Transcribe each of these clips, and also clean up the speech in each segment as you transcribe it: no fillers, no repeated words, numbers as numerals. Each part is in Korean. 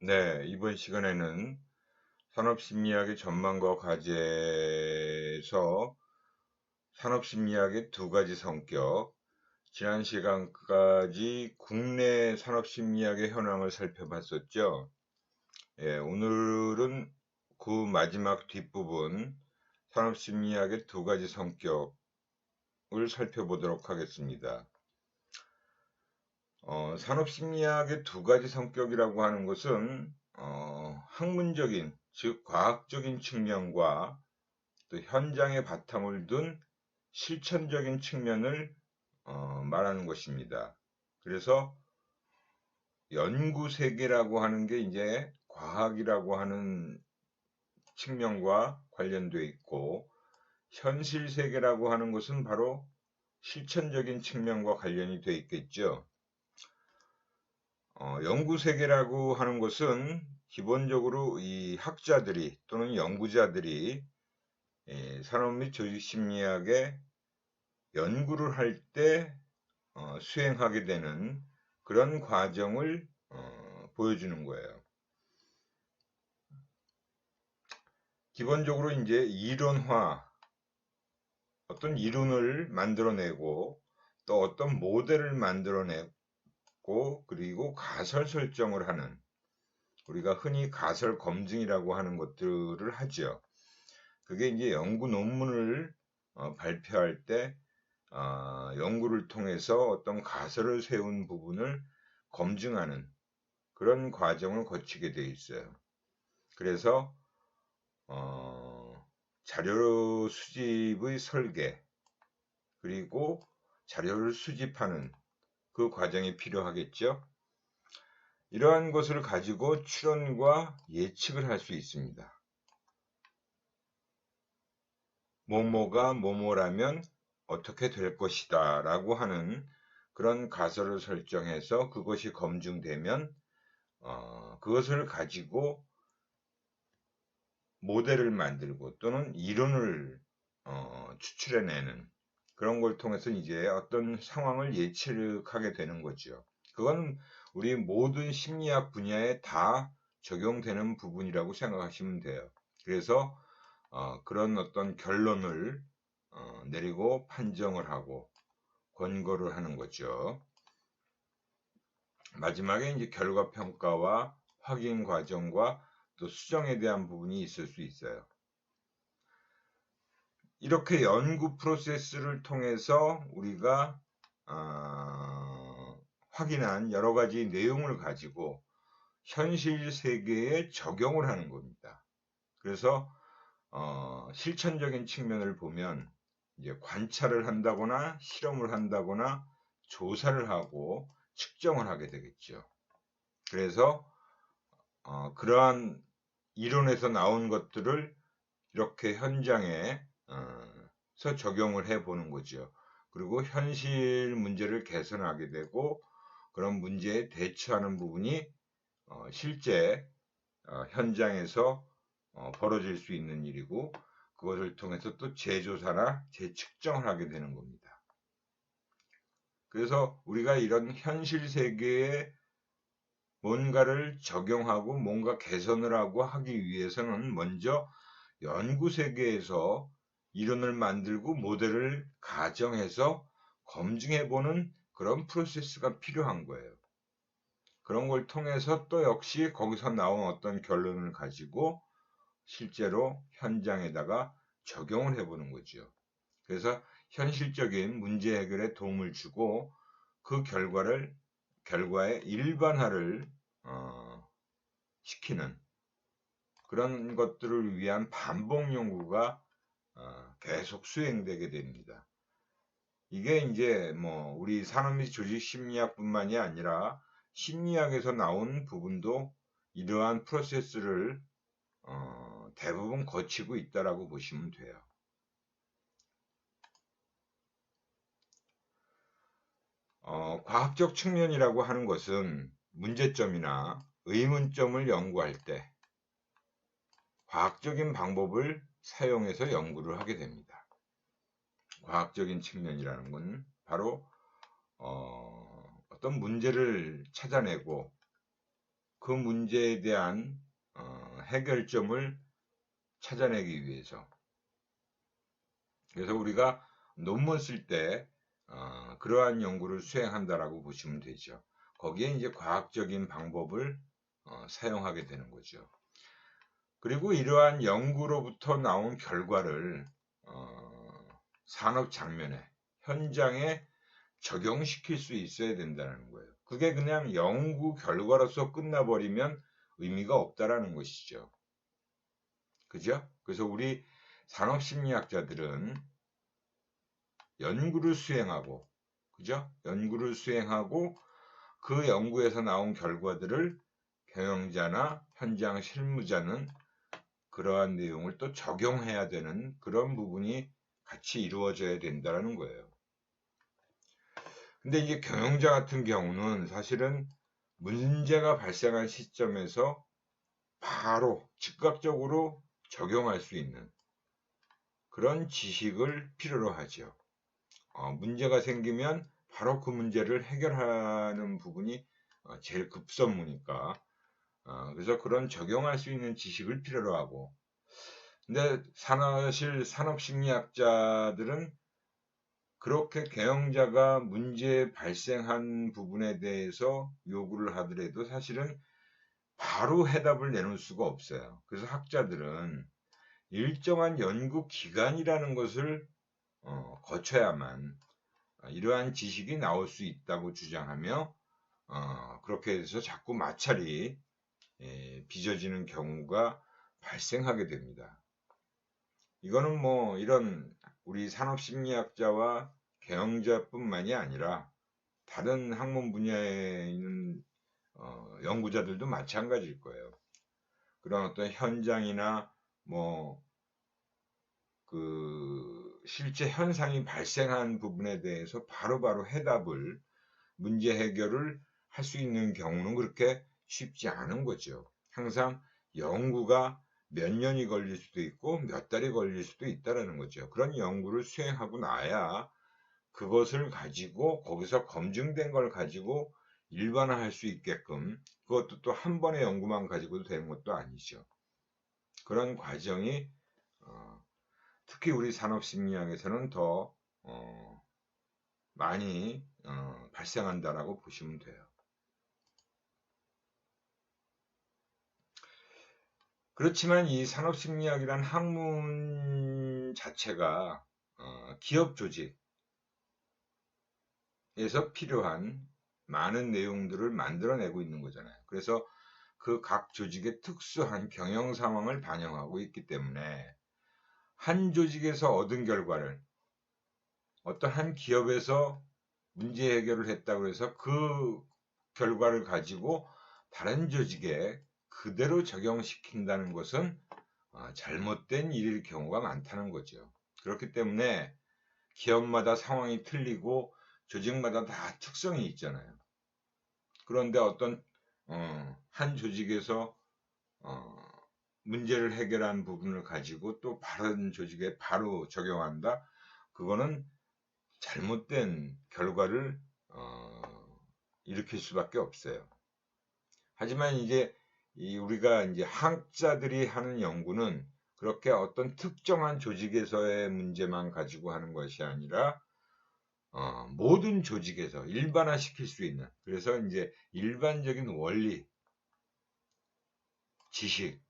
네, 이번 시간에는 산업심리학의 전망과 과제에서 산업심리학의 두 가지 성격, 지난 시간까지 국내 산업심리학의 현황을 살펴봤었죠. 예, 오늘은 그 마지막 뒷부분, 산업심리학의 두 가지 성격을 살펴보도록 하겠습니다. 산업심리학의 두 가지 성격이라고 하는 것은 학문적인, 즉 과학적인 측면과 또 현장에 바탕을 둔 실천적인 측면을 말하는 것입니다. 그래서 연구세계라고 하는 게 이제 과학이라고 하는 측면과 관련되어 있고, 현실세계라고 하는 것은 바로 실천적인 측면과 관련이 되어 있겠죠. 연구세계라고 하는 것은 기본적으로 이 학자들이 또는 연구자들이 산업 및 조직심리학의 연구를 할 때 수행하게 되는 그런 과정을 보여주는 거예요. 기본적으로 이제 이론화, 어떤 이론을 만들어내고 또 어떤 모델을 만들어내고 그리고 가설 설정을 하는, 우리가 흔히 가설 검증이라고 하는 것들을 하죠. 그게 이제 연구 논문을 발표할 때 연구를 통해서 어떤 가설을 세운 부분을 검증하는 그런 과정을 거치게 돼 있어요. 그래서 자료 수집의 설계 그리고 자료를 수집하는 그 과정이 필요하겠죠. 이러한 것을 가지고 추론과 예측을 할 수 있습니다. 뭐뭐가 뭐뭐라면 어떻게 될 것이다 라고 하는 그런 가설을 설정해서 그것이 검증되면 그것을 가지고 모델을 만들고 또는 이론을 추출해내는 그런 걸 통해서 이제 어떤 상황을 예측하게 되는 거죠. 그건 우리 모든 심리학 분야에 다 적용되는 부분이라고 생각하시면 돼요. 그래서 그런 어떤 결론을 내리고 판정을 하고 권고를 하는 거죠. 마지막에 이제 결과 평가와 확인 과정과 또 수정에 대한 부분이 있을 수 있어요. 이렇게 연구 프로세스를 통해서 우리가 확인한 여러 가지 내용을 가지고 현실 세계에 적용을 하는 겁니다. 그래서 실천적인 측면을 보면 이제 관찰을 한다거나 실험을 한다거나 조사를 하고 측정을 하게 되겠죠. 그래서 그러한 이론에서 나온 것들을 이렇게 현장에서 적용을 해 보는 거죠. 그리고 현실 문제를 개선하게 되고 그런 문제에 대처하는 부분이 실제 현장에서 벌어질 수 있는 일이고 그것을 통해서 또 재조사나 재측정을 하게 되는 겁니다. 그래서 우리가 이런 현실 세계에 뭔가를 적용하고 뭔가 개선을 하고 하기 위해서는 먼저 연구 세계에서 이론을 만들고 모델을 가정해서 검증해보는 그런 프로세스가 필요한 거예요. 그런 걸 통해서 또 역시 거기서 나온 어떤 결론을 가지고 실제로 현장에다가 적용을 해보는 거죠. 그래서 현실적인 문제 해결에 도움을 주고 그 결과의 일반화를 시키는 그런 것들을 위한 반복 연구가 계속 수행되게 됩니다. 이게 이제 뭐 우리 산업 및 조직 심리학뿐만이 아니라 심리학에서 나온 부분도 이러한 프로세스를 대부분 거치고 있다라고 보시면 돼요. 과학적 측면이라고 하는 것은 문제점이나 의문점을 연구할 때 과학적인 방법을 사용해서 연구를 하게 됩니다. 과학적인 측면이라는 건 바로 어떤 문제를 찾아내고 그 문제에 대한 해결점을 찾아내기 위해서. 그래서 우리가 논문 쓸 때 그러한 연구를 수행한다라고 보시면 되죠. 거기에 이제 과학적인 방법을 사용하게 되는 거죠. 그리고 이러한 연구로부터 나온 결과를 산업 장면에, 현장에 적용시킬 수 있어야 된다는 거예요. 그게 그냥 연구 결과로서 끝나버리면 의미가 없다라는 것이죠. 그죠? 그래서 우리 산업심리학자들은 연구를 수행하고, 그죠? 연구를 수행하고 그 연구에서 나온 결과들을 경영자나 현장 실무자는 그러한 내용을 또 적용해야 되는 그런 부분이 같이 이루어져야 된다는 거예요. 근데 이제 경영자 같은 경우는 사실은 문제가 발생한 시점에서 바로 즉각적으로 적용할 수 있는 그런 지식을 필요로 하죠. 문제가 생기면 바로 그 문제를 해결하는 부분이 제일 급선무니까. 그래서 그런 적용할 수 있는 지식을 필요로 하고. 근데 사실 산업심리학자들은 그렇게 경영자가 문제 발생한 부분에 대해서 요구를 하더라도 사실은 바로 해답을 내놓을 수가 없어요. 그래서 학자들은 일정한 연구 기간이라는 것을 거쳐야만 이러한 지식이 나올 수 있다고 주장하며 그렇게 해서 자꾸 마찰이 빚어지는 경우가 발생하게 됩니다. 이거는 뭐 이런 우리 산업심리학자와 경영자뿐만이 아니라 다른 학문 분야에 있는 연구자들도 마찬가지일 거예요. 그런 어떤 현장이나 뭐 그 실제 현상이 발생한 부분에 대해서 바로바로 해답을 문제 해결을 할 수 있는 경우는 그렇게 쉽지 않은 거죠. 항상 연구가 몇 년이 걸릴 수도 있고 몇 달이 걸릴 수도 있다라는 거죠. 그런 연구를 수행하고 나야 그것을 가지고 거기서 검증된 걸 가지고 일반화할 수 있게끔, 그것도 또 한 번의 연구만 가지고도 되는 것도 아니죠. 그런 과정이 특히 우리 산업심리학에서는 더 많이 발생한다라고 보시면 돼요. 그렇지만 이 산업심리학이란 학문 자체가 기업 조직에서 필요한 많은 내용들을 만들어내고 있는 거잖아요. 그래서 그 각 조직의 특수한 경영 상황을 반영하고 있기 때문에 한 조직에서 얻은 결과를 어떤 한 기업에서 문제 해결을 했다고 해서 그 결과를 가지고 다른 조직에 그대로 적용시킨다는 것은 잘못된 일일 경우가 많다는 거죠. 그렇기 때문에 기업마다 상황이 틀리고 조직마다 다 특성이 있잖아요. 그런데 어떤 한 조직에서 문제를 해결한 부분을 가지고 또 다른 조직에 바로 적용한다? 그거는 잘못된 결과를 일으킬 수밖에 없어요. 하지만 이제 우리가 이제 학자들이 하는 연구는 그렇게 어떤 특정한 조직에서의 문제만 가지고 하는 것이 아니라 모든 조직에서 일반화시킬 수 있는, 그래서 이제 일반적인 원리, 지식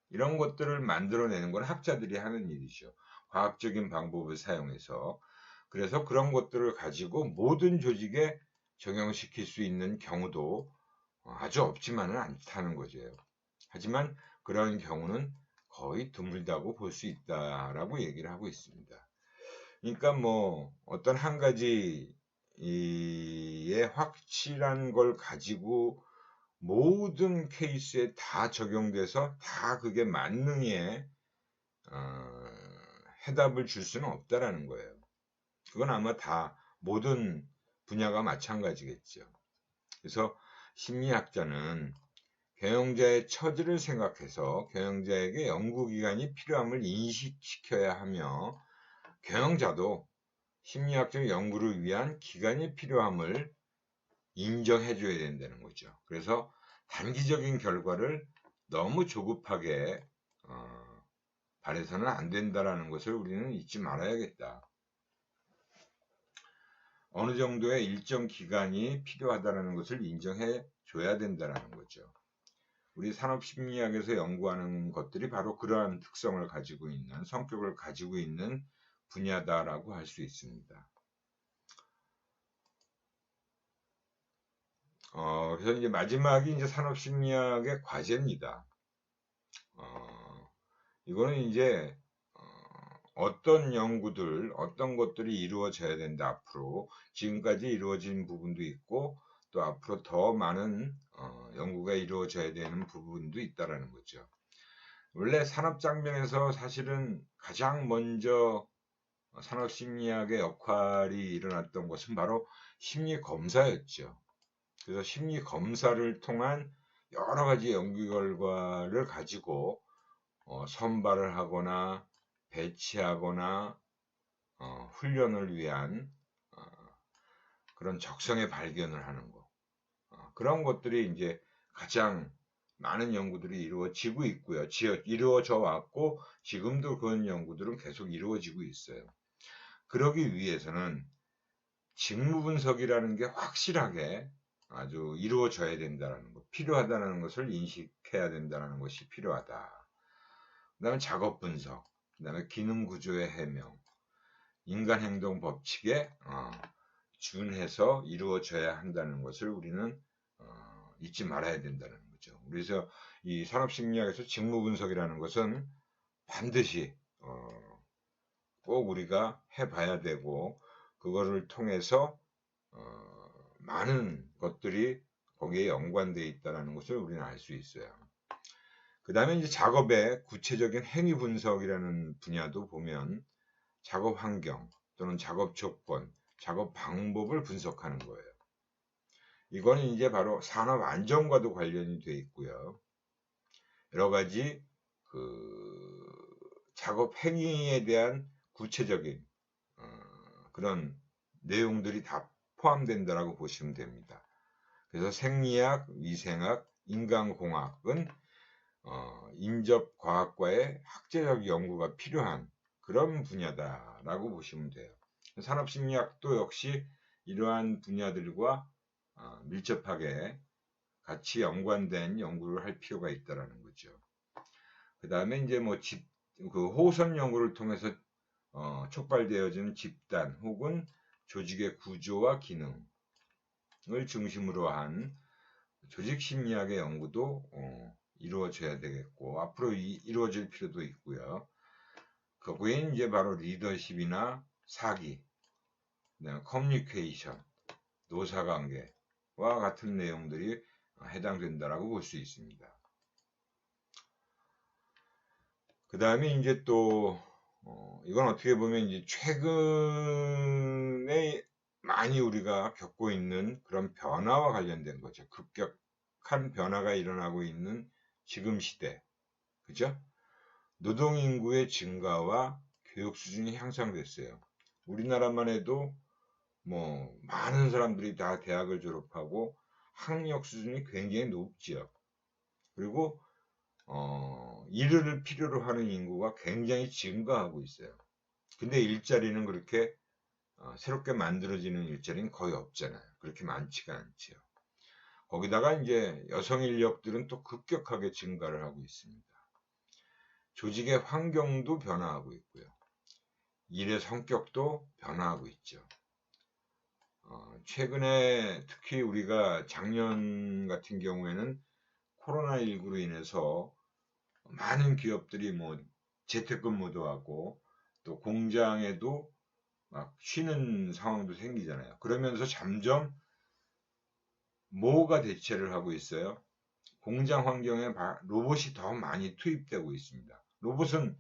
이런 것들을 만들어내는 건 학자들이 하는 일이죠. 과학적인 방법을 사용해서. 그래서 그런 것들을 가지고 모든 조직에 적용시킬 수 있는 경우도 아주 없지만은 않다는 거죠. 하지만 그런 경우는 거의 드물다고 볼 수 있다라고 얘기를 하고 있습니다. 그러니까 뭐 어떤 한 가지의 확실한 걸 가지고 모든 케이스에 다 적용돼서 다 그게 만능의 해답을 줄 수는 없다라는 거예요. 그건 아마 다 모든 분야가 마찬가지겠죠. 그래서 심리학자는 경영자의 처지를 생각해서 경영자에게 연구기간이 필요함을 인식시켜야 하며, 경영자도 심리학적 연구를 위한 기간이 필요함을 인정해줘야 된다는 거죠. 그래서 단기적인 결과를 너무 조급하게 바라서는 안 된다라는 것을 우리는 잊지 말아야겠다. 어느 정도의 일정 기간이 필요하다는 것을 인정해 줘야 된다는 거죠. 우리 산업심리학에서 연구하는 것들이 바로 그러한 특성을 가지고 있는, 성격을 가지고 있는 분야다라고 할 수 있습니다. 그래서 이제 마지막이 이제 산업심리학의 과제입니다. 이거는 이제 어떤 연구들, 어떤 것들이 이루어져야 된다. 앞으로 지금까지 이루어진 부분도 있고 또 앞으로 더 많은 연구가 이루어져야 되는 부분도 있다라는 거죠. 원래 산업 장면에서 사실은 가장 먼저 산업심리학의 역할이 일어났던 것은 바로 심리검사였죠. 그래서 심리검사를 통한 여러 가지 연구 결과를 가지고 선발을 하거나 배치하거나 훈련을 위한 그런 적성의 발견을 하는 거. 그런 것들이 이제 가장 많은 연구들이 이루어지고 있고요. 이루어져 왔고 지금도 그런 연구들은 계속 이루어지고 있어요. 그러기 위해서는 직무분석이라는 게 확실하게 아주 이루어져야 된다는 것, 필요하다는 것을 인식해야 된다는 것이 필요하다. 그 다음에 작업분석, 그 다음에 기능구조의 해명, 인간행동 법칙에 준해서 이루어져야 한다는 것을 우리는 잊지 말아야 된다는 거죠. 그래서 이 산업심리학에서 직무분석이라는 것은 반드시 꼭 우리가 해봐야 되고 그거를 통해서 많은 것들이 거기에 연관되어 있다는 것을 우리는 알 수 있어요. 그 다음에 이제 작업의 구체적인 행위 분석이라는 분야도 보면 작업 환경 또는 작업 조건, 작업 방법을 분석하는 거예요. 이거는 이제 바로 산업 안전과도 관련이 되어 있고요. 여러 가지 작업 행위에 대한 구체적인 그런 내용들이 다 포함된다라고 보시면 됩니다. 그래서 생리학, 위생학, 인간공학은 인접과학과의 학제적 연구가 필요한 그런 분야다라고 보시면 돼요. 산업심리학도 역시 이러한 분야들과 밀접하게 같이 연관된 연구를 할 필요가 있다라는 거죠. 그 다음에 이제 뭐 호선 연구를 통해서 촉발되어진 집단 혹은 조직의 구조와 기능을 중심으로 한 조직심리학의 연구도 이루어져야 되겠고 앞으로 이루어질 필요도 있고요. 거기에 이제 바로 리더십이나 사기, 커뮤니케이션, 노사관계와 같은 내용들이 해당된다라고 볼 수 있습니다. 그 다음에 이제 또 이건 어떻게 보면 이제 최근에 많이 우리가 겪고 있는 그런 변화와 관련된 거죠. 급격한 변화가 일어나고 있는 지금 시대, 그죠? 노동인구의 증가와 교육 수준이 향상됐어요. 우리나라만 해도 뭐 많은 사람들이 다 대학을 졸업하고 학력 수준이 굉장히 높지요. 그리고 일을 필요로 하는 인구가 굉장히 증가하고 있어요. 근데 일자리는 그렇게 새롭게 만들어지는 일자리는 거의 없잖아요. 그렇게 많지가 않지요. 거기다가 이제 여성 인력들은 또 급격하게 증가를 하고 있습니다. 조직의 환경도 변화하고 있고요. 일의 성격도 변화하고 있죠. 최근에 특히 우리가 작년 같은 경우에는 코로나19로 인해서 많은 기업들이 뭐 재택근무도 하고 또 공장에도 막 쉬는 상황도 생기잖아요. 그러면서 점점 뭐가 대체를 하고 있어요? 공장 환경에 로봇이 더 많이 투입되고 있습니다. 로봇은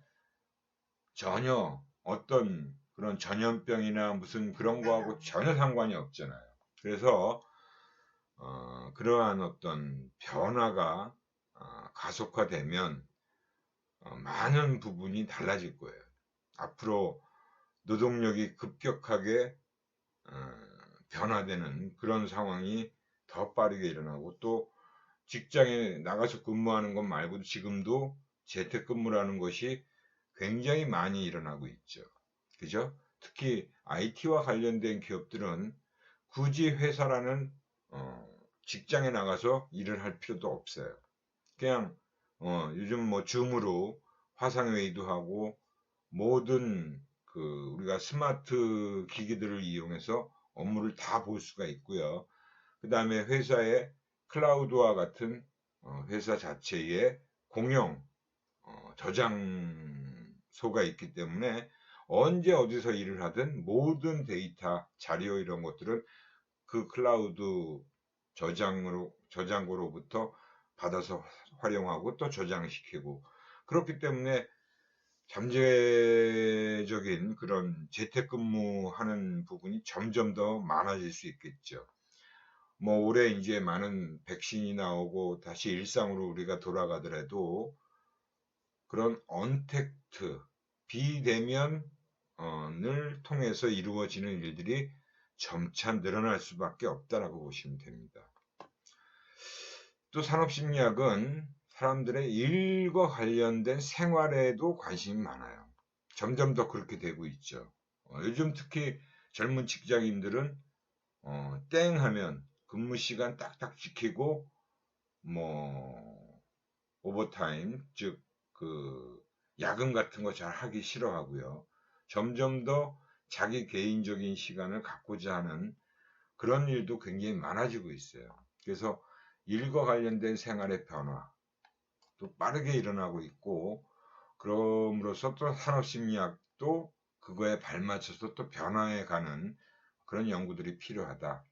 전혀 어떤 그런 전염병이나 무슨 그런 거하고 전혀 상관이 없잖아요. 그래서 그러한 어떤 변화가 가속화되면 많은 부분이 달라질 거예요. 앞으로 노동력이 급격하게 변화되는 그런 상황이 더 빠르게 일어나고 또 직장에 나가서 근무하는 것 말고도 지금도 재택근무라는 것이 굉장히 많이 일어나고 있죠. 그죠? 특히 IT와 관련된 기업들은 굳이 회사라는 직장에 나가서 일을 할 필요도 없어요. 그냥 요즘 뭐 줌으로 화상회의도 하고 모든 그 우리가 스마트 기기들을 이용해서 업무를 다 볼 수가 있고요. 그 다음에 회사의 클라우드와 같은 회사 자체의 공용 저장소가 있기 때문에 언제 어디서 일을 하든 모든 데이터, 자료 이런 것들은 그 클라우드 저장고로부터 받아서 활용하고 또 저장시키고 그렇기 때문에 잠재적인 그런 재택근무하는 부분이 점점 더 많아질 수 있겠죠. 뭐 올해 이제 많은 백신이 나오고 다시 일상으로 우리가 돌아가더라도 그런 언택트, 비대면을 통해서 이루어지는 일들이 점차 늘어날 수밖에 없다라고 보시면 됩니다. 또 산업심리학은 사람들의 일과 관련된 생활에도 관심이 많아요. 점점 더 그렇게 되고 있죠. 요즘 특히 젊은 직장인들은 땡 하면 근무 시간 딱딱 지키고 뭐 오버타임 즉 그 야근 같은 거 잘 하기 싫어하고요. 점점 더 자기 개인적인 시간을 갖고자 하는 그런 일도 굉장히 많아지고 있어요. 그래서 일과 관련된 생활의 변화 또 빠르게 일어나고 있고 그럼으로써 또 산업심리학도 그거에 발맞춰서 또 변화해가는 그런 연구들이 필요하다.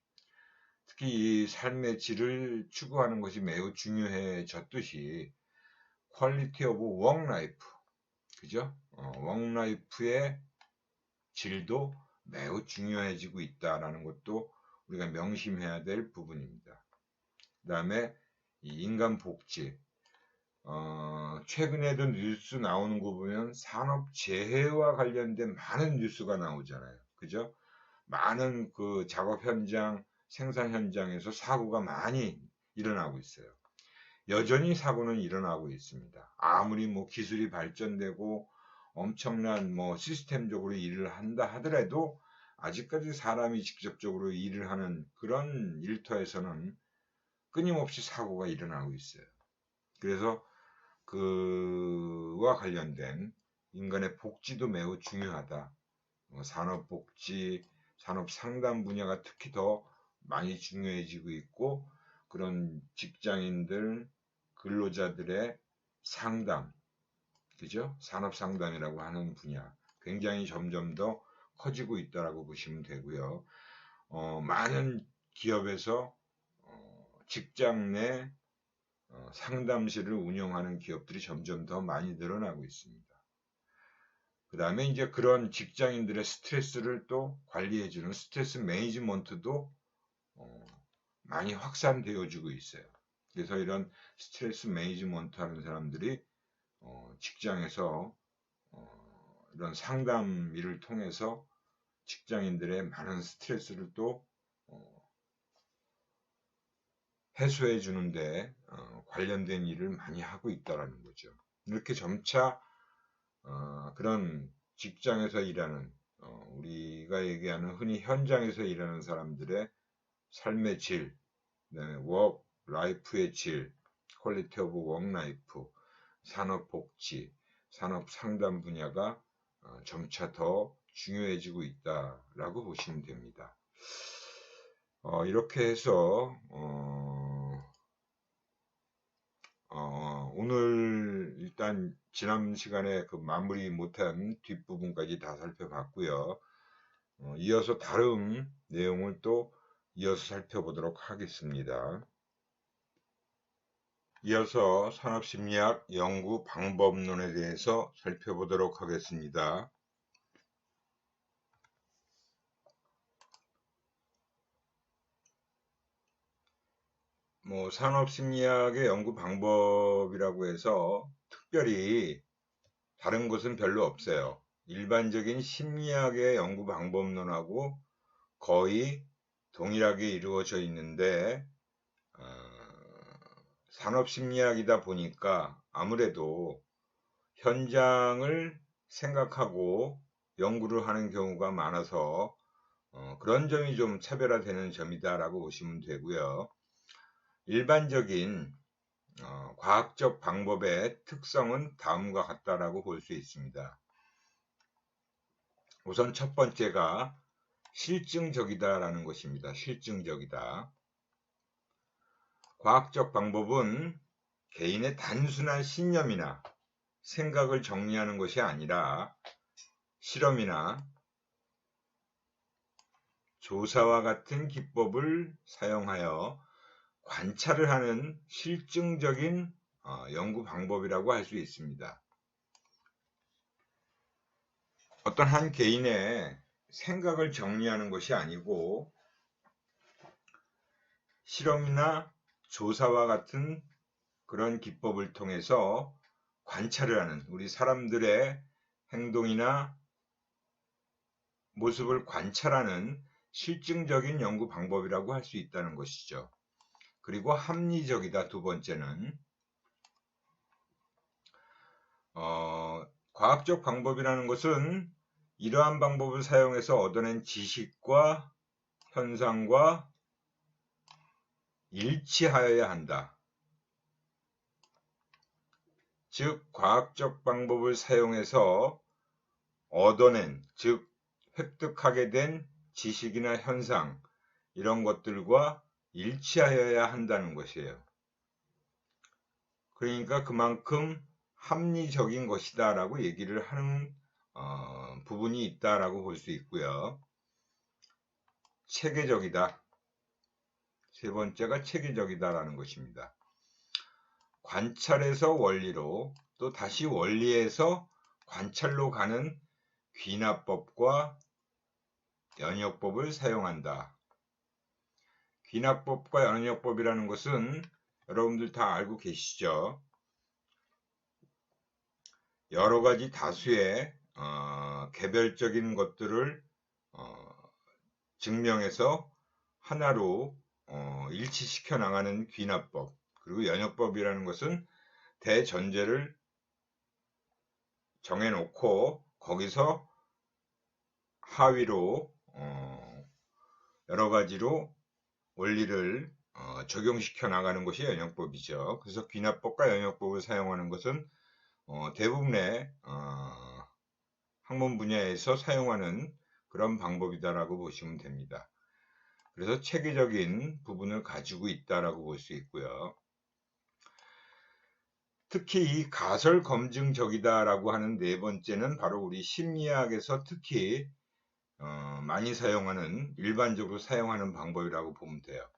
특히 이 삶의 질을 추구하는 것이 매우 중요해졌듯이 퀄리티 오브 워크라이프, 그죠? 워크라이프의 질도 매우 중요해지고 있다라는 것도 우리가 명심해야 될 부분입니다. 그 다음에 인간 복지, 최근에도 뉴스 나오는 거 보면 산업재해와 관련된 많은 뉴스가 나오잖아요. 그죠? 많은 그 작업 현장, 생산 현장에서 사고가 많이 일어나고 있어요. 여전히 사고는 일어나고 있습니다. 아무리 뭐 기술이 발전되고 엄청난 뭐 시스템적으로 일을 한다 하더라도 아직까지 사람이 직접적으로 일을 하는 그런 일터에서는 끊임없이 사고가 일어나고 있어요. 그래서 그와 관련된 인간의 복지도 매우 중요하다. 산업복지, 산업상담 분야가 특히 더 많이 중요해지고 있고 그런 직장인들, 근로자들의 상담, 그죠? 산업상담이라고 하는 분야 굉장히 점점 더 커지고 있다라고 보시면 되고요. 많은 기업에서 직장 내 상담실을 운영하는 기업들이 점점 더 많이 늘어나고 있습니다. 그 다음에 이제 그런 직장인들의 스트레스를 또 관리해주는 스트레스 매니지먼트도 많이 확산되어지고 있어요. 그래서 이런 스트레스 매니지먼트 하는 사람들이 직장에서 이런 상담 일을 통해서 직장인들의 많은 스트레스를 또 해소해 주는데 관련된 일을 많이 하고 있다는 거죠. 이렇게 점차 그런 직장에서 일하는 우리가 얘기하는 흔히 현장에서 일하는 사람들의 삶의 질, 그다음에 워크 라이프의 질, 퀄리티 오브 워크 라이프, 산업 복지, 산업 상담 분야가 점차 더 중요해지고 있다라고 보시면 됩니다. 이렇게 해서 오늘 일단 지난 시간에 그 마무리 못한 뒷부분까지 다 살펴봤고요. 이어서 다른 내용을 또 이어서 살펴보도록 하겠습니다. 이어서 산업심리학 연구 방법론에 대해서 살펴보도록 하겠습니다. 산업심리학의 연구 방법이라고 해서 특별히 다른 것은 별로 없어요. 일반적인 심리학의 연구 방법론하고 거의 동일하게 이루어져 있는데 산업심리학이다 보니까 아무래도 현장을 생각하고 연구를 하는 경우가 많아서 그런 점이 좀 차별화되는 점이다라고 보시면 되고요. 일반적인 과학적 방법의 특성은 다음과 같다라고 볼 수 있습니다. 우선 첫 번째가 실증적이다라는 것입니다. 실증적이다. 과학적 방법은 개인의 단순한 신념이나 생각을 정리하는 것이 아니라 실험이나 조사와 같은 기법을 사용하여 관찰을 하는 실증적인 연구 방법이라고 할 수 있습니다. 어떤 한 개인의 생각을 정리하는 것이 아니고 실험이나 조사와 같은 그런 기법을 통해서 관찰을 하는, 우리 사람들의 행동이나 모습을 관찰하는 실증적인 연구 방법이라고 할 수 있다는 것이죠. 그리고 합리적이다, 두 번째는. 과학적 방법이라는 것은 이러한 방법을 사용해서 얻어낸 지식과 현상과 일치하여야 한다. 즉, 과학적 방법을 사용해서 얻어낸, 즉 획득하게 된 지식이나 현상, 이런 것들과 일치하여야 한다는 것이에요. 그러니까 그만큼 합리적인 것이다 라고 얘기를 하는 부분이 있다라고 볼 수 있고요. 체계적이다. 세 번째가 체계적이다라는 것입니다. 관찰에서 원리로, 또 다시 원리에서 관찰로 가는 귀납법과 연역법을 사용한다. 귀납법과 연역법이라는 것은 여러분들 다 알고 계시죠? 여러 가지 다수의 개별적인 것들을 증명해서 하나로 일치시켜 나가는 귀납법, 그리고 연역법이라는 것은 대전제를 정해놓고 거기서 하위로 여러 가지로 원리를 적용시켜 나가는 것이 연역법이죠. 그래서 귀납법과 연역법을 사용하는 것은 대부분의 학문 분야에서 사용하는 그런 방법이다라고 보시면 됩니다. 그래서 체계적인 부분을 가지고 있다라고 볼 수 있고요. 특히 이 가설 검증적이다라고 하는 네 번째는 바로 우리 심리학에서 특히 많이 사용하는, 일반적으로 사용하는 방법이라고 보면 돼요.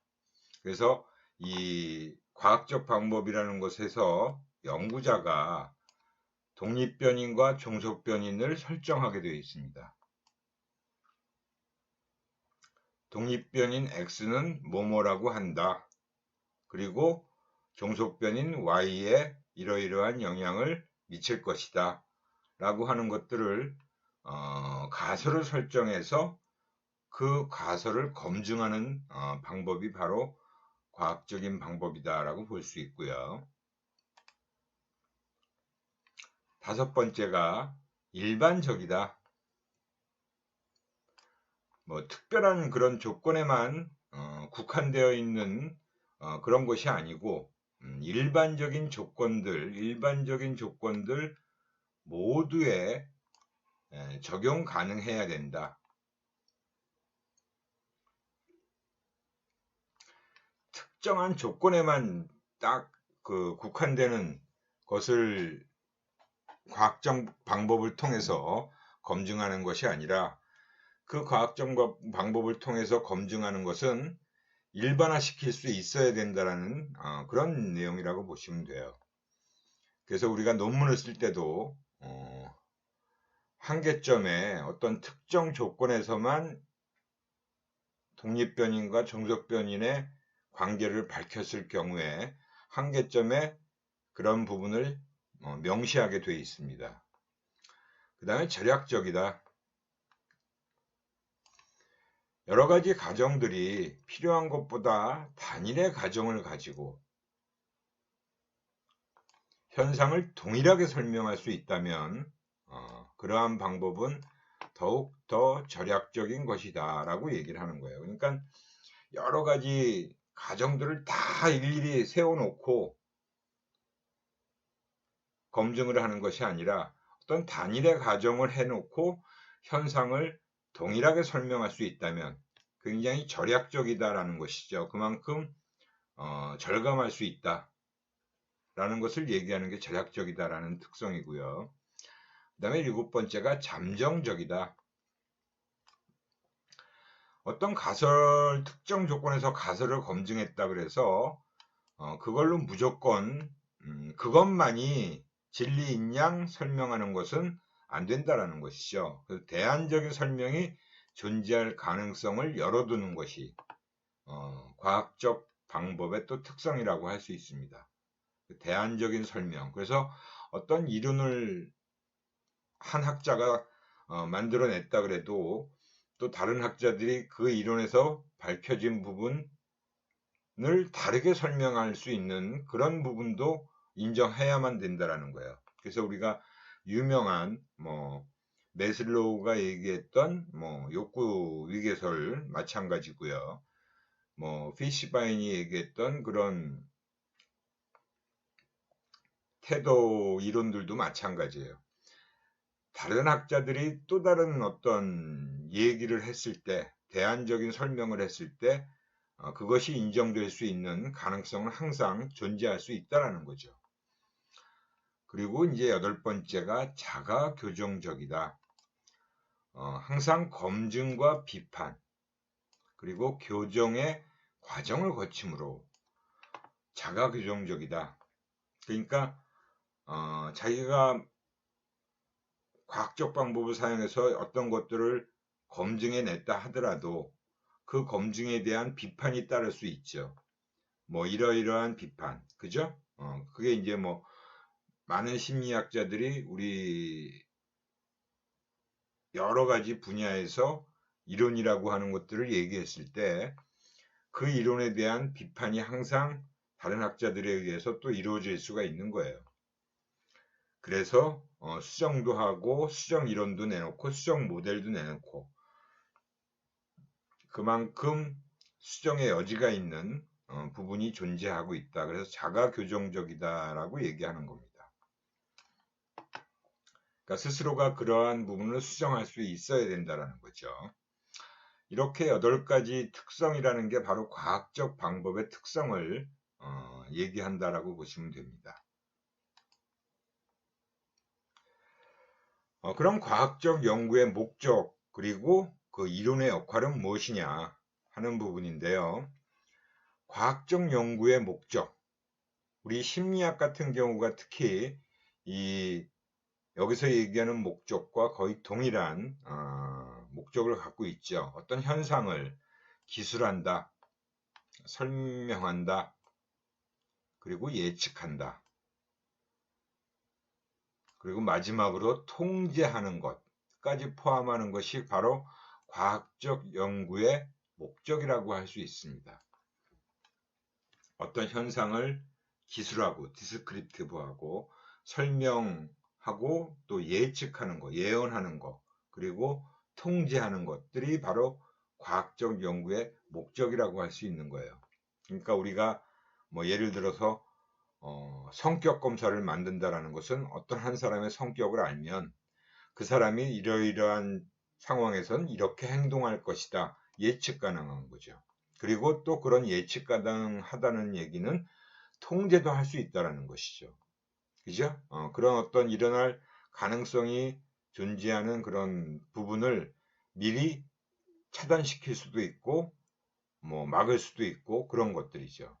그래서 이 과학적 방법이라는 것에서 연구자가 독립변인과 종속변인을 설정하게 되어 있습니다. 독립변인 X는 뭐뭐라고 한다. 그리고 종속변인 Y에 이러이러한 영향을 미칠 것이다. 라고 하는 것들을 가설을 설정해서 그 가설을 검증하는 방법이 바로 과학적인 방법이다 라고 볼 수 있고요. 다섯 번째가 일반적이다. 뭐 특별한 그런 조건에만 국한되어 있는 그런 것이 아니고 일반적인 조건들 모두에 적용 가능해야 된다. 특정한 조건에만 딱 국한되는 것을 과학적 방법을 통해서 검증하는 것이 아니라, 그 과학적 방법을 통해서 검증하는 것은 일반화시킬 수 있어야 된다라는 그런 내용이라고 보시면 돼요. 그래서 우리가 논문을 쓸 때도 한계점에 어떤 특정 조건에서만 독립변인과 종속변인의 관계를 밝혔을 경우에 한계점에 그런 부분을 명시하게 되어 있습니다. 그 다음에 절약적이다. 여러 가지 가정들이 필요한 것보다 단일의 가정을 가지고 현상을 동일하게 설명할 수 있다면 그러한 방법은 더욱 더 절약적인 것이다 라고 얘기를 하는 거예요. 그러니까 여러 가지 가정들을 다 일일이 세워놓고 검증을 하는 것이 아니라 어떤 단일의 가정을 해놓고 현상을 동일하게 설명할 수 있다면 굉장히 절약적이다라는 것이죠. 그만큼 절감할 수 있다라는 것을 얘기하는 게 절약적이다라는 특성이고요. 그 다음에 7번째가 잠정적이다. 어떤 가설, 특정 조건에서 가설을 검증했다 그래서 그걸로 무조건 그것만이 진리인 양 설명하는 것은 안 된다라는 것이죠. 대안적인 설명이 존재할 가능성을 열어두는 것이 과학적 방법의 또 특성이라고 할 수 있습니다. 대안적인 설명. 그래서 어떤 이론을 한 학자가 만들어냈다 그래도 또 다른 학자들이 그 이론에서 밝혀진 부분을 다르게 설명할 수 있는 그런 부분도 인정해야만 된다라는 거예요. 그래서 우리가 유명한 메슬로우가 얘기했던 욕구 위계설 마찬가지고요. 피시바인이 얘기했던 그런 태도 이론들도 마찬가지예요. 다른 학자들이 또 다른 어떤 얘기를 했을 때, 대안적인 설명을 했을 때 그것이 인정될 수 있는 가능성은 항상 존재할 수 있다는 거죠. 그리고 이제 8번째가 자가교정적이다. 항상 검증과 비판 그리고 교정의 과정을 거침으로 자가교정적이다. 그러니까 자기가 과학적 방법을 사용해서 어떤 것들을 검증해냈다 하더라도 그 검증에 대한 비판이 따를 수 있죠. 이러이러한 비판, 그죠? 그게 이제 많은 심리학자들이 우리 여러 가지 분야에서 이론이라고 하는 것들을 얘기했을 때 그 이론에 대한 비판이 항상 다른 학자들에 의해서 또 이루어질 수가 있는 거예요. 그래서 수정도 하고 수정 이론도 내놓고 수정 모델도 내놓고 그만큼 수정의 여지가 있는 부분이 존재하고 있다. 그래서 자가교정적이다라고 얘기하는 겁니다. 그러니까 스스로가 그러한 부분을 수정할 수 있어야 된다는 거죠. 이렇게 8가지 특성이라는 게 바로 과학적 방법의 특성을 얘기한다라고 보시면 됩니다. 그럼 과학적 연구의 목적 그리고 그 이론의 역할은 무엇이냐 하는 부분인데요. 과학적 연구의 목적, 우리 심리학 같은 경우가 특히 여기서 얘기하는 목적과 거의 동일한 목적을 갖고 있죠. 어떤 현상을 기술한다, 설명한다, 그리고 예측한다. 그리고 마지막으로 통제하는 것까지 포함하는 것이 바로 과학적 연구의 목적이라고 할 수 있습니다. 어떤 현상을 기술하고 디스크립티브하고 설명하고 또 예측하는 것, 예언하는 것, 그리고 통제하는 것들이 바로 과학적 연구의 목적이라고 할 수 있는 거예요. 그러니까 우리가 예를 들어서 성격 검사를 만든다라는 것은 어떤 한 사람의 성격을 알면 그 사람이 이러이러한 상황에선 이렇게 행동할 것이다. 예측 가능한 거죠. 그리고 또 그런 예측 가능하다는 얘기는 통제도 할 수 있다는 것이죠. 그죠? 그런 어떤 일어날 가능성이 존재하는 그런 부분을 미리 차단시킬 수도 있고 막을 수도 있고 그런 것들이죠.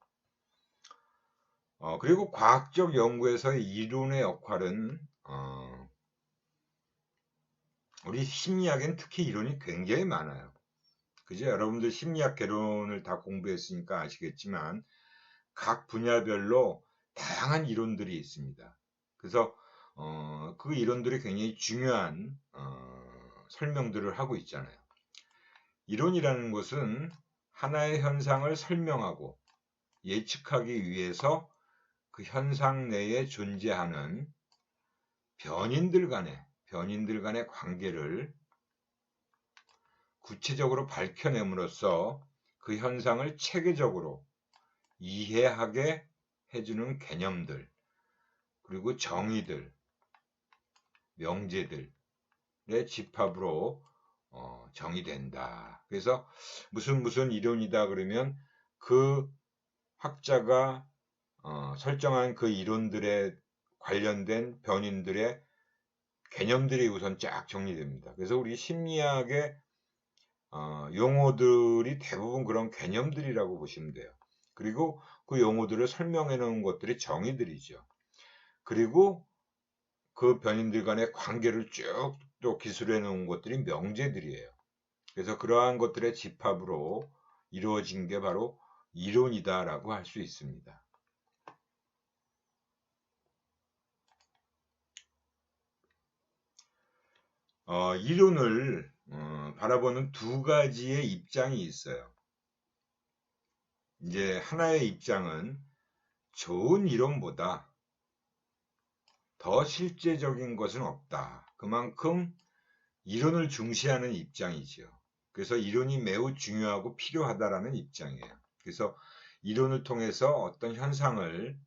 그리고 과학적 연구에서의 이론의 역할은 우리 심리학엔 특히 이론이 굉장히 많아요. 그죠? 여러분들 심리학 개론을 다 공부했으니까 아시겠지만 각 분야별로 다양한 이론들이 있습니다. 그래서 그 이론들이 굉장히 중요한 설명들을 하고 있잖아요. 이론이라는 것은 하나의 현상을 설명하고 예측하기 위해서 그 현상 내에 존재하는 변인들 간의 관계를 구체적으로 밝혀냄으로써 그 현상을 체계적으로 이해하게 해주는 개념들, 그리고 정의들, 명제들의 집합으로 정의된다. 그래서 무슨 이론이다 그러면 그 학자가 설정한 그 이론들에 관련된 변인들의 개념들이 우선 쫙 정리됩니다. 그래서 우리 심리학의 용어들이 대부분 그런 개념들이라고 보시면 돼요. 그리고 그 용어들을 설명해 놓은 것들이 정의들이죠. 그리고 그 변인들 간의 관계를 쭉 또 기술해 놓은 것들이 명제들이에요. 그래서 그러한 것들의 집합으로 이루어진 게 바로 이론이다라고 할 수 있습니다. 이론을 바라보는 두 가지의 입장이 있어요. 이제 하나의 입장은 좋은 이론보다 더 실제적인 것은 없다. 그만큼 이론을 중시하는 입장이죠. 그래서 이론이 매우 중요하고 필요하다라는 입장이에요. 그래서 이론을 통해서 어떤 현상을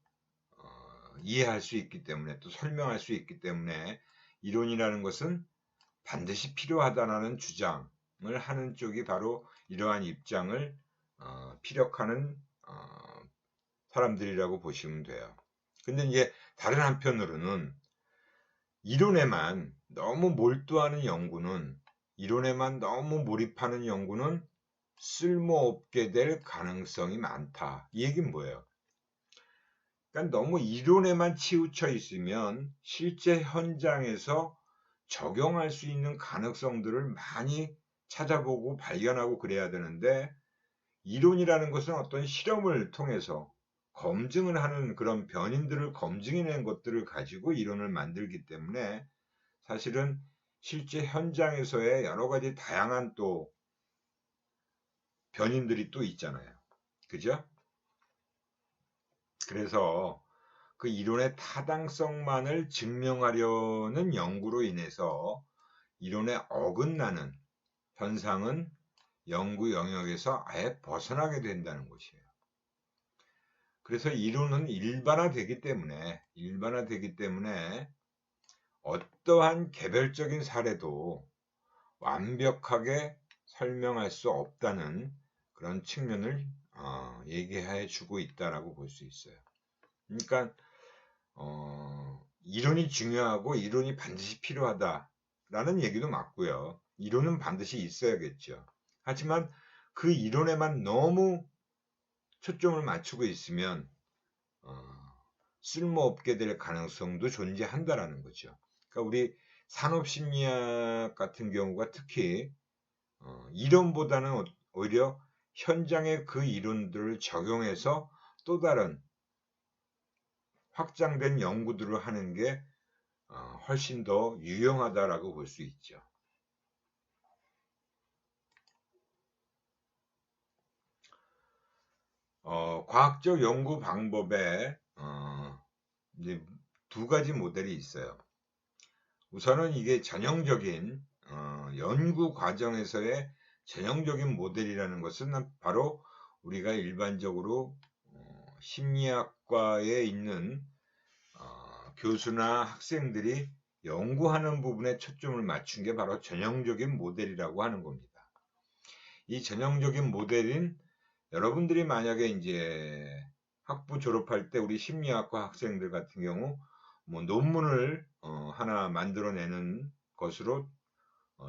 이해할 수 있기 때문에, 또 설명할 수 있기 때문에 이론이라는 것은 반드시 필요하다라는 주장을 하는 쪽이 바로 이러한 입장을 피력하는 사람들이라고 보시면 돼요. 근데 이제 다른 한편으로는 이론에만 너무 몰두하는 연구는, 이론에만 너무 몰입하는 연구는 쓸모없게 될 가능성이 많다. 이 얘기는 뭐예요? 그러니까 너무 이론에만 치우쳐 있으면 실제 현장에서 적용할 수 있는 가능성들을 많이 찾아보고 발견하고 그래야 되는데, 이론이라는 것은 어떤 실험을 통해서 검증을 하는 그런 변인들을 검증해낸 것들을 가지고 이론을 만들기 때문에 사실은 실제 현장에서의 여러 가지 다양한 또 변인들이 또 있잖아요. 그죠? 그래서 그 이론의 타당성만을 증명하려는 연구로 인해서 이론에 어긋나는 현상은 연구 영역에서 아예 벗어나게 된다는 것이에요. 그래서 이론은 일반화되기 때문에 어떠한 개별적인 사례도 완벽하게 설명할 수 없다는 그런 측면을 얘기해 주고 있다라고 볼 수 있어요. 그러니까 이론이 중요하고 이론이 반드시 필요하다라는 얘기도 맞고요. 이론은 반드시 있어야겠죠. 하지만 그 이론에만 너무 초점을 맞추고 있으면 쓸모없게 될 가능성도 존재한다라는 거죠. 그러니까 우리 산업심리학 같은 경우가 특히 이론보다는 오히려 현장의 그 이론들을 적용해서 또 다른 확장된 연구들을 하는 게 훨씬 더 유용하다라고 볼 수 있죠. 과학적 연구 방법에 이제 두 가지 모델이 있어요. 우선은 이게 전형적인 연구 과정에서의 전형적인 모델이라는 것은 바로 우리가 일반적으로 심리학과에 있는 교수나 학생들이 연구하는 부분에 초점을 맞춘 게 바로 전형적인 모델이라고 하는 겁니다. 이 전형적인 모델인, 여러분들이 만약에 이제 학부 졸업할 때 우리 심리학과 학생들 같은 경우 뭐 논문을 하나 만들어내는 것으로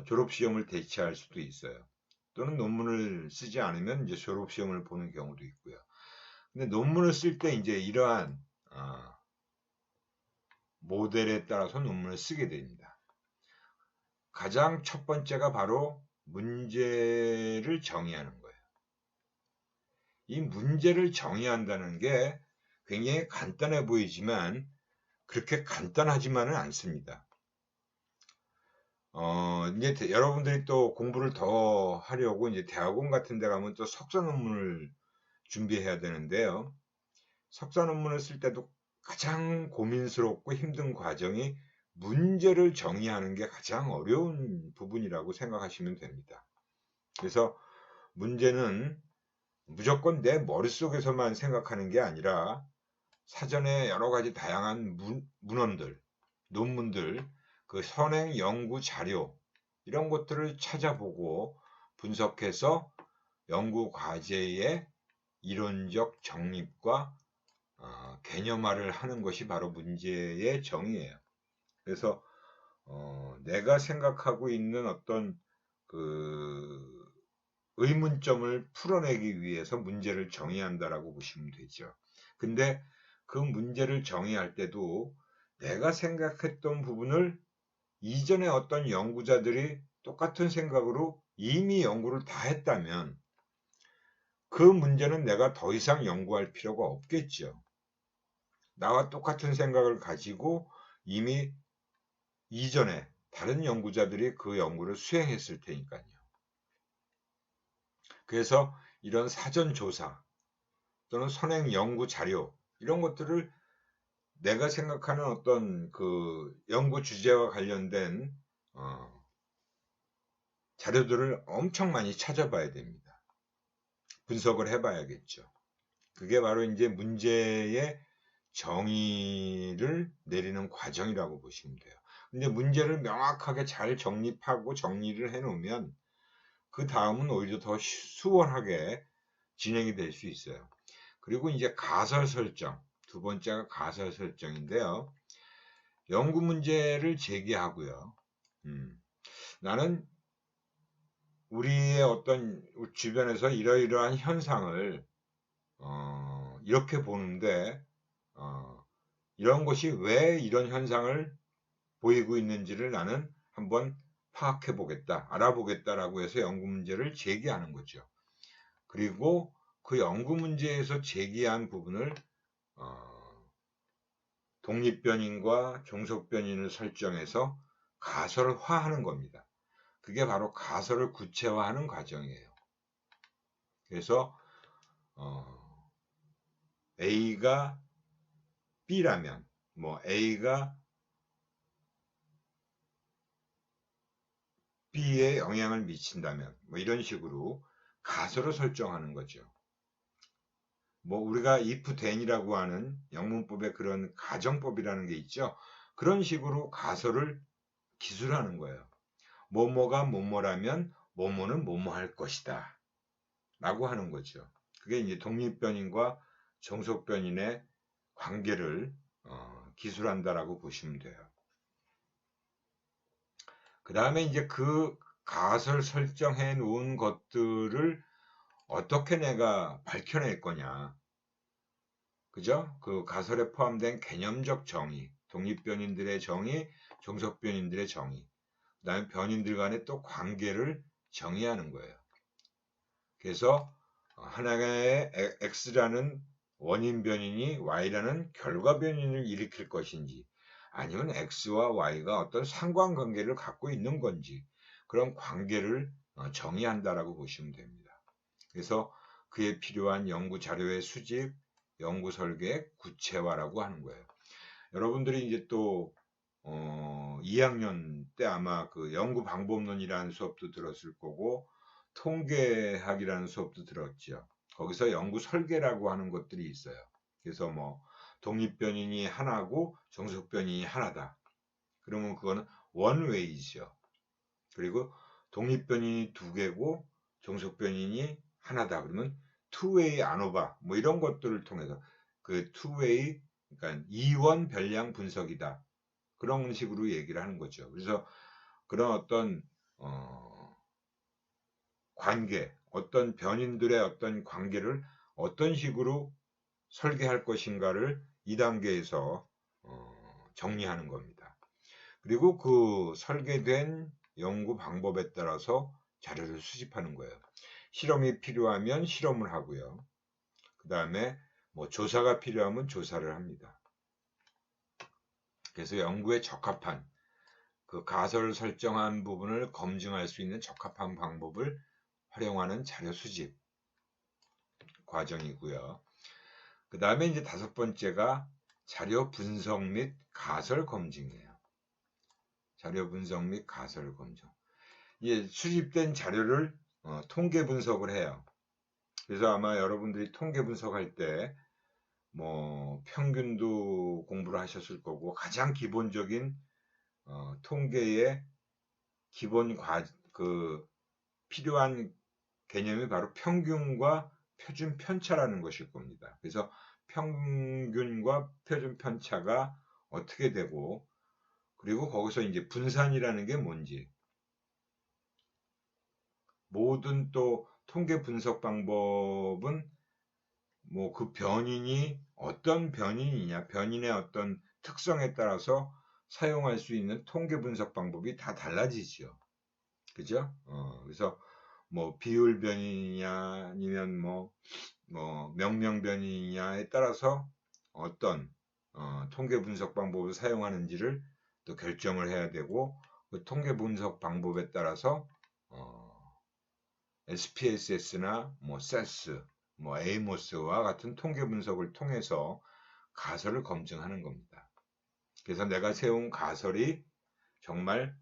졸업시험을 대체할 수도 있어요. 또는 논문을 쓰지 않으면 이제 졸업시험을 보는 경우도 있고요. 근데 논문을 쓸 때 이제 이러한 모델에 따라서 논문을 쓰게 됩니다. 가장 첫 번째가 바로 문제를 정의하는 거예요. 이 문제를 정의한다는 게 굉장히 간단해 보이지만 그렇게 간단하지만은 않습니다. 이제 여러분들이 또 공부를 더 하려고 이제 대학원 같은 데 가면 또 석사 논문을 준비해야 되는데요. 석사 논문을 쓸 때도 가장 고민스럽고 힘든 과정이 문제를 정의하는 게 가장 어려운 부분이라고 생각하시면 됩니다. 그래서 문제는 무조건 내 머릿속에서만 생각하는 게 아니라 사전에 여러 가지 다양한 문헌들, 논문들, 그 선행 연구 자료 이런 것들을 찾아보고 분석해서 연구 과제의 이론적 정립과 개념화를 하는 것이 바로 문제의 정의예요. 그래서 내가 생각하고 있는 어떤 그 의문점을 풀어내기 위해서 문제를 정의한다라고 보시면 되죠. 근데 그 문제를 정의할 때도 내가 생각했던 부분을 이전에 어떤 연구자들이 똑같은 생각으로 이미 연구를 다 했다면 그 문제는 내가 더 이상 연구할 필요가 없겠죠. 나와 똑같은 생각을 가지고 이미 이전에 다른 연구자들이 그 연구를 수행했을 테니까요. 그래서 이런 사전 조사 또는 선행 연구 자료 이런 것들을 내가 생각하는 어떤 그 연구 주제와 관련된 자료들을 엄청 많이 찾아봐야 됩니다. 분석을 해봐야겠죠. 그게 바로 이제 문제의 정의를 내리는 과정이라고 보시면 돼요. 근데 문제를 명확하게 잘 정립하고 정리를 해놓으면 그 다음은 오히려 더 수월하게 진행이 될 수 있어요. 그리고 이제 가설 설정, 두 번째가 가설 설정인데요. 연구 문제를 제기하고요. 나는 우리의 어떤 주변에서 이러이러한 현상을 이렇게 보는데 이런 것이 왜 이런 현상을 보이고 있는지를 나는 한번 파악해 보겠다, 알아보겠다라고 해서 연구 문제를 제기하는 거죠. 그리고 그 연구 문제에서 제기한 부분을 독립변인과 종속변인을 설정해서 가설화하는 겁니다. 그게 바로 가설을 구체화하는 과정이에요. 그래서 A가 B라면 뭐 A가 B에 영향을 미친다면 뭐 이런 식으로 가설을 설정하는 거죠. 뭐 우리가 if then이라고 하는 영문법의 그런 가정법이라는 게 있죠. 그런 식으로 가설을 기술하는 거예요. 뭐뭐가 뭐뭐라면 뭐뭐는 뭐뭐 할 것이다 라고 하는 거죠. 그게 이제 독립변인과 종속변인의 관계를 기술한다라고 보시면 돼요. 그 다음에 이제 그 가설 설정해 놓은 것들을 어떻게 내가 밝혀낼 거냐. 그죠? 그 가설에 포함된 개념적 정의, 독립변인들의 정의, 종속변인들의 정의, 그 다음에 변인들 간의 또 관계를 정의하는 거예요. 그래서 하나의 X라는 원인 변인이 Y라는 결과 변인을 일으킬 것인지, 아니면 X와 Y가 어떤 상관관계를 갖고 있는 건지, 그런 관계를 정의한다라고 보시면 됩니다. 그래서 그에 필요한 연구 자료의 수집, 연구 설계, 구체화라고 하는 거예요. 여러분들이 이제 또 2학년 때 아마 그 연구 방법론이라는 수업도 들었을 거고 통계학이라는 수업도 들었죠. 거기서 연구 설계라고 하는 것들이 있어요. 그래서 뭐 독립변인이 하나고 종속변인이 하나다. 그러면 그거는 원웨이죠. 그리고 독립변인이 두 개고 종속변인이 하나다. 그러면 투웨이 아노바 뭐 이런 것들을 통해서 그 투웨이 그러니까 이원 변량 분석이다. 그런 식으로 얘기를 하는 거죠. 그래서 그런 어떤 관계, 어떤 변인들의 어떤 관계를 어떤 식으로 설계할 것인가를 2단계에서 정리하는 겁니다. 그리고 그 설계된 연구 방법에 따라서 자료를 수집하는 거예요. 실험이 필요하면 실험을 하고요. 그 다음에 뭐 조사가 필요하면 조사를 합니다. 그래서 연구에 적합한 그 가설을 설정한 부분을 검증할 수 있는 적합한 방법을 활용하는 자료 수집 과정이고요. 그 다음에 이제 다섯 번째가 자료 분석 및 가설 검증이에요. 자료 분석 및 가설 검증. 예, 수집된 자료를 통계 분석을 해요. 그래서 아마 여러분들이 통계 분석할 때 뭐 평균도 공부를 하셨을 거고, 가장 기본적인 통계의 기본 필요한 개념이 바로 평균과 표준 편차라는 것일 겁니다. 그래서 평균과 표준 편차가 어떻게 되고, 그리고 거기서 이제 분산이라는 게 뭔지, 모든 또 통계 분석 방법은 뭐 그 변인이 어떤 변인이냐, 변인의 어떤 특성에 따라서 사용할 수 있는 통계 분석 방법이 다 달라지죠. 그죠? 그래서 뭐 비율 변인이냐, 아니면 뭐 명명 변인이냐에 따라서 어떤 통계 분석 방법을 사용하는지를 또 결정을 해야 되고, 그 통계 분석 방법에 따라서 SPSS나 뭐 세스, 뭐 에이모스와 같은 통계 분석을 통해서 가설을 검증하는 겁니다. 그래서 내가 세운 가설이 정말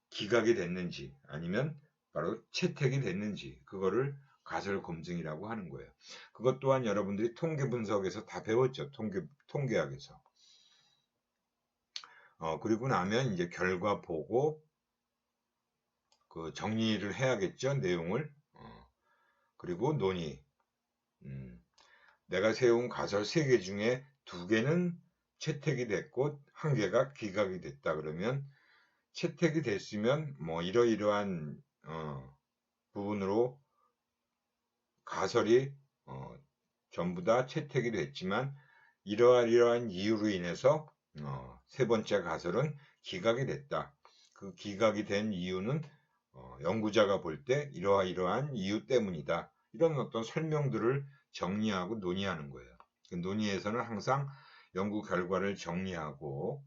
기각이 됐는지, 아니면 바로 채택이 됐는지, 그거를 가설 검증이라고 하는 거예요. 그것 또한 여러분들이 통계 분석에서 다 배웠죠. 통계학에서. 그리고 나면 이제 결과 보고 그 정리를 해야겠죠. 내용을. 그리고 논의. 내가 세운 가설 3개 중에 2개는 채택이 됐고 1개가 기각이 됐다 그러면, 채택이 됐으면 뭐 이러이러한 부분으로 가설이 전부 다 채택이 됐지만, 이러한 이유로 인해서 3번째 가설은 기각이 됐다. 그 기각이 된 이유는 연구자가 볼 때 이러한 이유 때문이다. 이런 어떤 설명들을 정리하고 논의하는 거예요. 그 논의에서는 항상 연구 결과를 정리하고,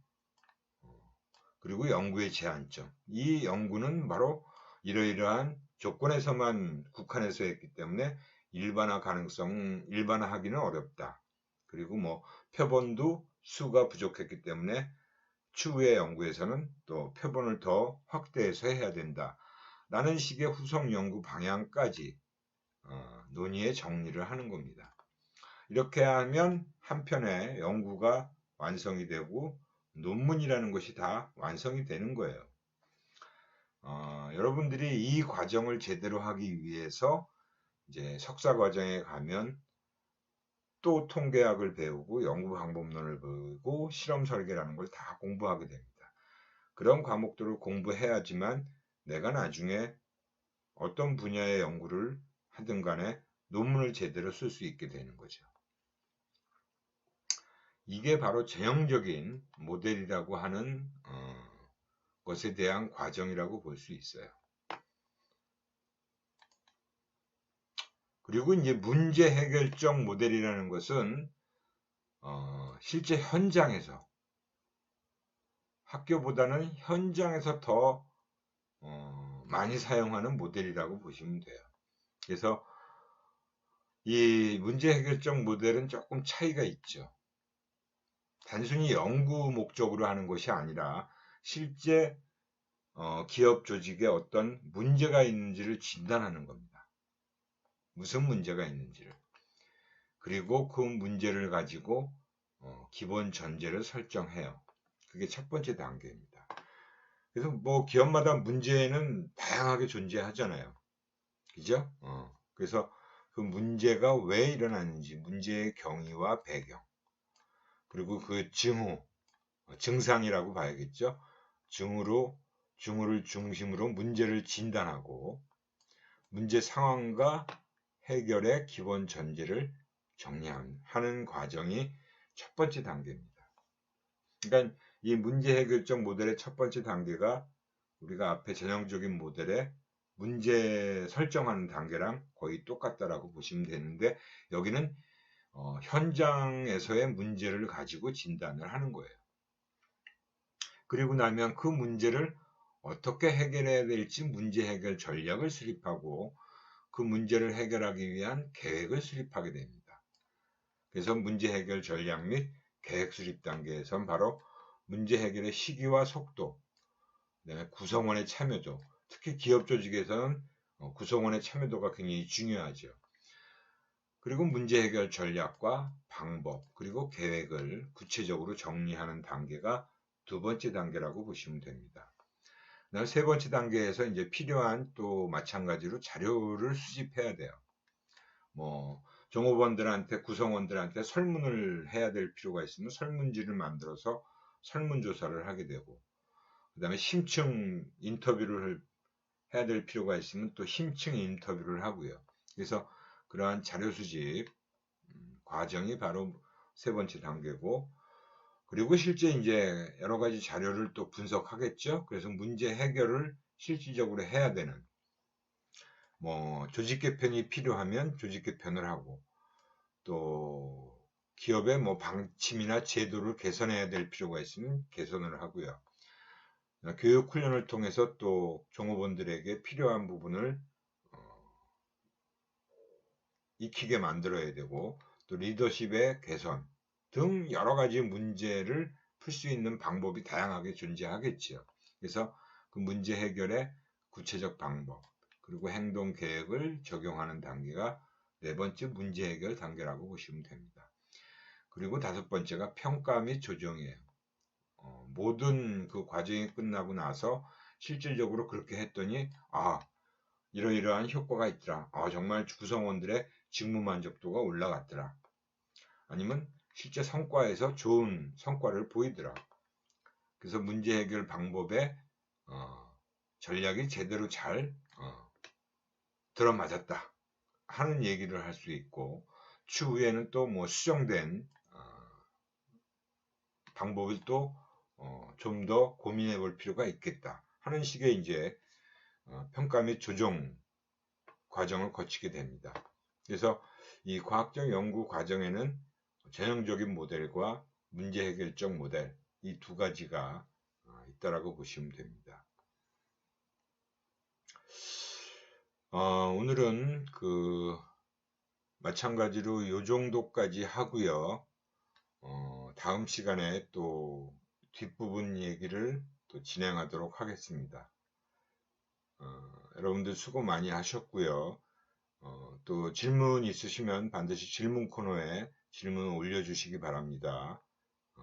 그리고 연구의 제한점. 이 연구는 바로 이러이러한 조건에서만 국한해서 했기 때문에 일반화하기는 어렵다. 그리고 뭐 표본도 수가 부족했기 때문에 추후의 연구에서는 또 표본을 더 확대해서 해야 된다. 라는 식의 후속 연구 방향까지 논의의 정리를 하는 겁니다. 이렇게 하면 한편의 연구가 완성이 되고 논문이라는 것이 다 완성이 되는 거예요. 여러분들이 이 과정을 제대로 하기 위해서 이제 석사 과정에 가면 또 통계학을 배우고 연구 방법론을 배우고 실험 설계라는 걸 다 공부하게 됩니다. 그런 과목들을 공부해야지만 내가 나중에 어떤 분야의 연구를 하든 간에 논문을 제대로 쓸 수 있게 되는 거죠. 이게 바로 전형적인 모델이라고 하는 것에 대한 과정이라고 볼 수 있어요. 그리고 이제 문제 해결적 모델이라는 것은 실제 현장에서, 학교보다는 현장에서 더 많이 사용하는 모델이라고 보시면 돼요. 그래서 이 문제 해결적 모델은 조금 차이가 있죠. 단순히 연구 목적으로 하는 것이 아니라 실제 기업 조직에 어떤 문제가 있는지를 진단하는 겁니다. 무슨 문제가 있는지를. 그리고 그 문제를 가지고 기본 전제를 설정해요. 그게 첫 번째 단계입니다. 그래서 뭐 기업마다 문제는 다양하게 존재하잖아요. 그죠? 그래서 그 문제가 왜 일어나는지, 문제의 경위와 배경, 그리고 그 증상이라고 봐야겠죠. 증후를 중심으로 문제를 진단하고, 문제 상황과 해결의 기본 전제를 정리하는 과정이 첫 번째 단계입니다. 그러니까 이 문제 해결적 모델의 첫 번째 단계가 우리가 앞에 전형적인 모델의 문제 설정하는 단계랑 거의 똑같다라고 보시면 되는데, 여기는 현장에서의 문제를 가지고 진단을 하는 거예요. 그리고 나면 그 문제를 어떻게 해결해야 될지 문제 해결 전략을 수립하고, 그 문제를 해결하기 위한 계획을 수립하게 됩니다. 그래서 문제 해결 전략 및 계획 수립 단계에선 바로 문제 해결의 시기와 속도, 그다음에 구성원의 참여도, 특히 기업 조직에서는 구성원의 참여도가 굉장히 중요하죠. 그리고 문제 해결 전략과 방법, 그리고 계획을 구체적으로 정리하는 단계가 두 번째 단계라고 보시면 됩니다. 그다음에 세 번째 단계에서 이제 필요한 또 마찬가지로 자료를 수집해야 돼요. 뭐 종업원들한테, 구성원들한테 설문을 해야 될 필요가 있으면 설문지를 만들어서 설문조사를 하게 되고, 그 다음에 심층 인터뷰를 해야 될 필요가 있으면 또 심층 인터뷰를 하고요. 그래서 그러한 자료 수집 과정이 바로 세 번째 단계고, 그리고 실제 이제 여러 가지 자료를 또 분석하겠죠. 그래서 문제 해결을 실질적으로 해야 되는, 뭐 조직 개편이 필요하면 조직 개편을 하고, 또 기업의 뭐 방침이나 제도를 개선해야 될 필요가 있으면 개선을 하고요. 교육 훈련을 통해서 또 종업원들에게 필요한 부분을 익히게 만들어야 되고, 또 리더십의 개선 등 여러 가지 문제를 풀 수 있는 방법이 다양하게 존재하겠지요. 그래서 그 문제 해결의 구체적 방법, 그리고 행동 계획을 적용하는 단계가 네 번째 문제 해결 단계라고 보시면 됩니다. 그리고 다섯 번째가 평가 및 조정이에요. 모든 그 과정이 끝나고 나서 실질적으로 그렇게 했더니 이러이러한 효과가 있더라. 정말 구성원들의 직무 만족도가 올라갔더라. 아니면 실제 성과에서 좋은 성과를 보이더라. 그래서 문제 해결 방법에 전략이 제대로 잘 들어맞았다 하는 얘기를 할 수 있고, 추후에는 또 뭐 수정된 방법을 또 좀 더 고민해 볼 필요가 있겠다 하는 식의 이제 평가 및 조정 과정을 거치게 됩니다. 그래서 이 과학적 연구 과정에는 전형적인 모델과 문제 해결적 모델, 이 두 가지가 있다라고 보시면 됩니다. 오늘은 마찬가지로 이 정도까지 하고요. 다음 시간에 또 뒷부분 얘기를 또 진행하도록 하겠습니다. 여러분들 수고 많이 하셨고요. 또 질문 있으시면 반드시 질문 코너에 질문 올려주시기 바랍니다.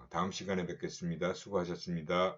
다음 시간에 뵙겠습니다. 수고하셨습니다.